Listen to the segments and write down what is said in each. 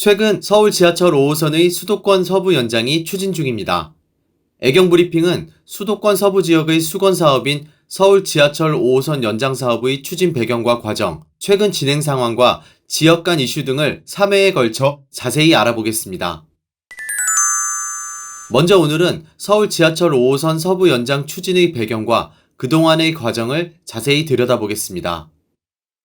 최근 서울 지하철 5호선의 수도권 서부 연장이 추진 중입니다. 애경브리핑은 수도권 서부 지역의 수건 사업인 서울 지하철 5호선 연장 사업의 추진 배경과 과정, 최근 진행 상황과 지역 간 이슈 등을 3회에 걸쳐 자세히 알아보겠습니다. 먼저 오늘은 서울 지하철 5호선 서부 연장 추진의 배경과 그동안의 과정을 자세히 들여다보겠습니다.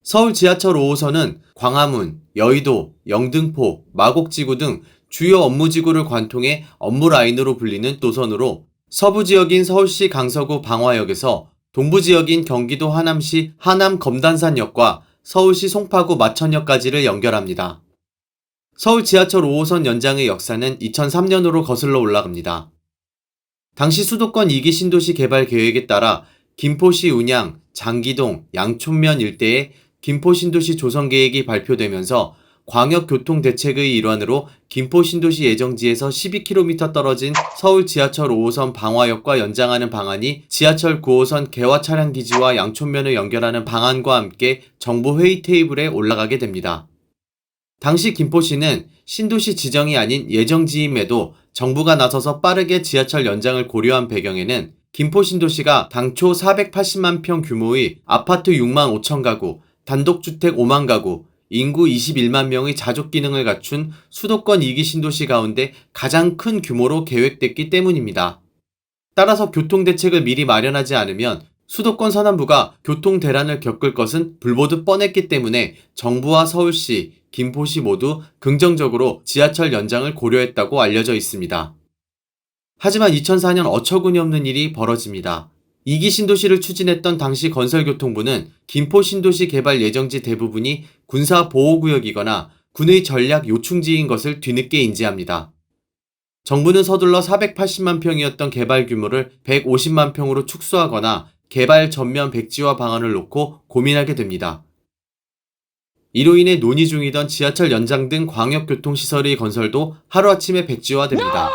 서울 지하철 5호선은 광화문, 여의도, 영등포, 마곡지구 등 주요 업무지구를 관통해 업무 라인으로 불리는 노선으로 서부 지역인 서울시 강서구 방화역에서 동부 지역인 경기도 하남시 하남 검단산역과 서울시 송파구 마천역까지를 연결합니다. 서울 지하철 5호선 연장의 역사는 2003년으로 거슬러 올라갑니다. 당시 수도권 2기 신도시 개발 계획에 따라 김포시 운양, 장기동, 양촌면 일대에 김포신도시 조성계획이 발표되면서 광역교통대책의 일환으로 김포신도시 예정지에서 12km 떨어진 서울 지하철 5호선 방화역과 연장하는 방안이 지하철 9호선 개화 차량기지와 양촌면을 연결하는 방안과 함께 정부 회의 테이블에 올라가게 됩니다. 당시 김포시는 신도시 지정이 아닌 예정지임에도 정부가 나서서 빠르게 지하철 연장을 고려한 배경에는 김포신도시가 당초 480만 평 규모의 아파트 6만 5천 가구, 단독주택 5만 가구, 인구 21만 명의 자족 기능을 갖춘 수도권 2기 신도시 가운데 가장 큰 규모로 계획됐기 때문입니다. 따라서 교통대책을 미리 마련하지 않으면 수도권 서남부가 교통 대란을 겪을 것은 불보듯 뻔했기 때문에 정부와 서울시, 김포시 모두 긍정적으로 지하철 연장을 고려했다고 알려져 있습니다. 하지만 2004년 어처구니없는 일이 벌어집니다. 2기 신도시를 추진했던 당시 건설교통부는 김포 신도시 개발 예정지 대부분이 군사보호구역이거나 군의 전략 요충지인 것을 뒤늦게 인지합니다. 정부는 서둘러 480만 평이었던 개발 규모를 150만 평으로 축소하거나 개발 전면 백지화 방안을 놓고 고민하게 됩니다. 이로 인해 논의 중이던 지하철 연장 등 광역교통시설의 건설도 하루아침에 백지화됩니다.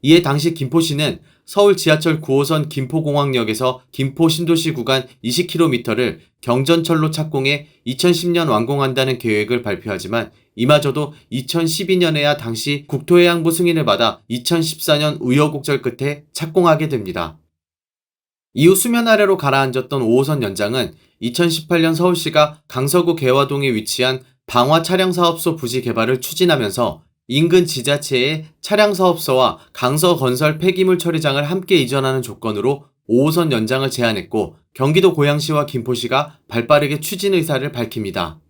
이에 당시 김포시는 서울 지하철 9호선 김포공항역에서 김포 신도시 구간 20km를 경전철로 착공해 2010년 완공한다는 계획을 발표하지만 이마저도 2012년에야 당시 국토해양부 승인을 받아 2014년 우여곡절 끝에 착공하게 됩니다. 이후 수면 아래로 가라앉았던 5호선 연장은 2018년 서울시가 강서구 개화동에 위치한 방화차량사업소 부지 개발을 추진하면서 인근 지자체의 차량사업소와 강서건설 폐기물 처리장을 함께 이전하는 조건으로 5호선 연장을 제안했고 경기도 고양시와 김포시가 발빠르게 추진 의사를 밝힙니다.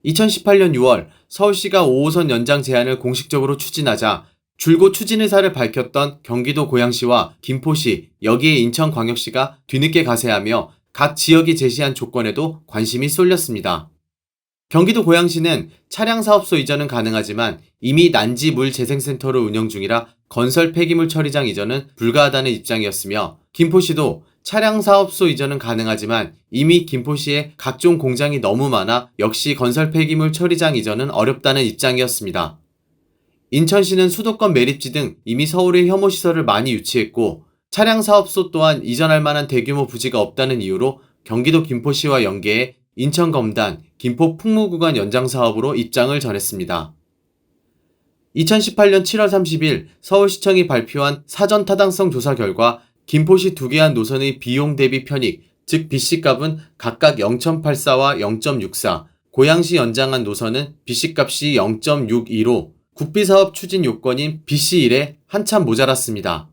2018년 6월 서울시가 5호선 연장 제안을 공식적으로 추진하자 줄곧 추진 의사를 밝혔던 경기도 고양시와 김포시, 여기에 인천광역시가 뒤늦게 가세하며 각 지역이 제시한 조건에도 관심이 쏠렸습니다. 경기도 고양시는 차량사업소 이전은 가능하지만 이미 난지 물재생센터를 운영 중이라 건설 폐기물 처리장 이전은 불가하다는 입장이었으며 김포시도 차량사업소 이전은 가능하지만 이미 김포시에 각종 공장이 너무 많아 역시 건설 폐기물 처리장 이전은 어렵다는 입장이었습니다. 인천시는 수도권 매립지 등 이미 서울에 혐오시설을 많이 유치했고 차량사업소 또한 이전할 만한 대규모 부지가 없다는 이유로 경기도 김포시와 연계해 인천 검단, 김포 풍무구간 연장 사업으로 입장을 전했습니다. 2018년 7월 30일 서울시청이 발표한 사전 타당성 조사 결과 김포시 두 개안 노선의 비용 대비 편익, 즉 BC값은 각각 0.84와 0.64, 고양시 연장한 노선은 BC값이 0.62로 국비사업 추진 요건인 BC1에 한참 모자랐습니다.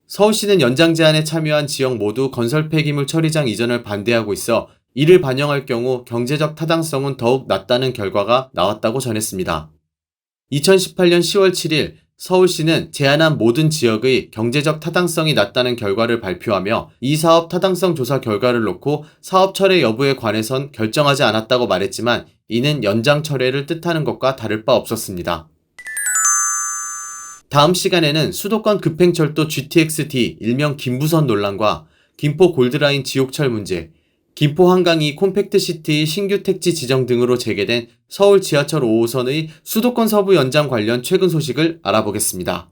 서울시는 연장 제안에 참여한 지역 모두 건설 폐기물 처리장 이전을 반대하고 있어 이를 반영할 경우 경제적 타당성은 더욱 낮다는 결과가 나왔다고 전했습니다. 2018년 10월 7일 서울시는 제안한 모든 지역의 경제적 타당성이 낮다는 결과를 발표하며 이 사업 타당성 조사 결과를 놓고 사업 철회 여부에 관해선 결정하지 않았다고 말했지만 이는 연장 철회를 뜻하는 것과 다를 바 없었습니다. 다음 시간에는 수도권 급행철도 GTX-D 일명 김부선 논란과 김포 골드라인 지옥철 문제, 김포 한강이 콤팩트시티의 신규 택지 지정 등으로 재개된 서울 지하철 5호선의 수도권 서부 연장 관련 최근 소식을 알아보겠습니다.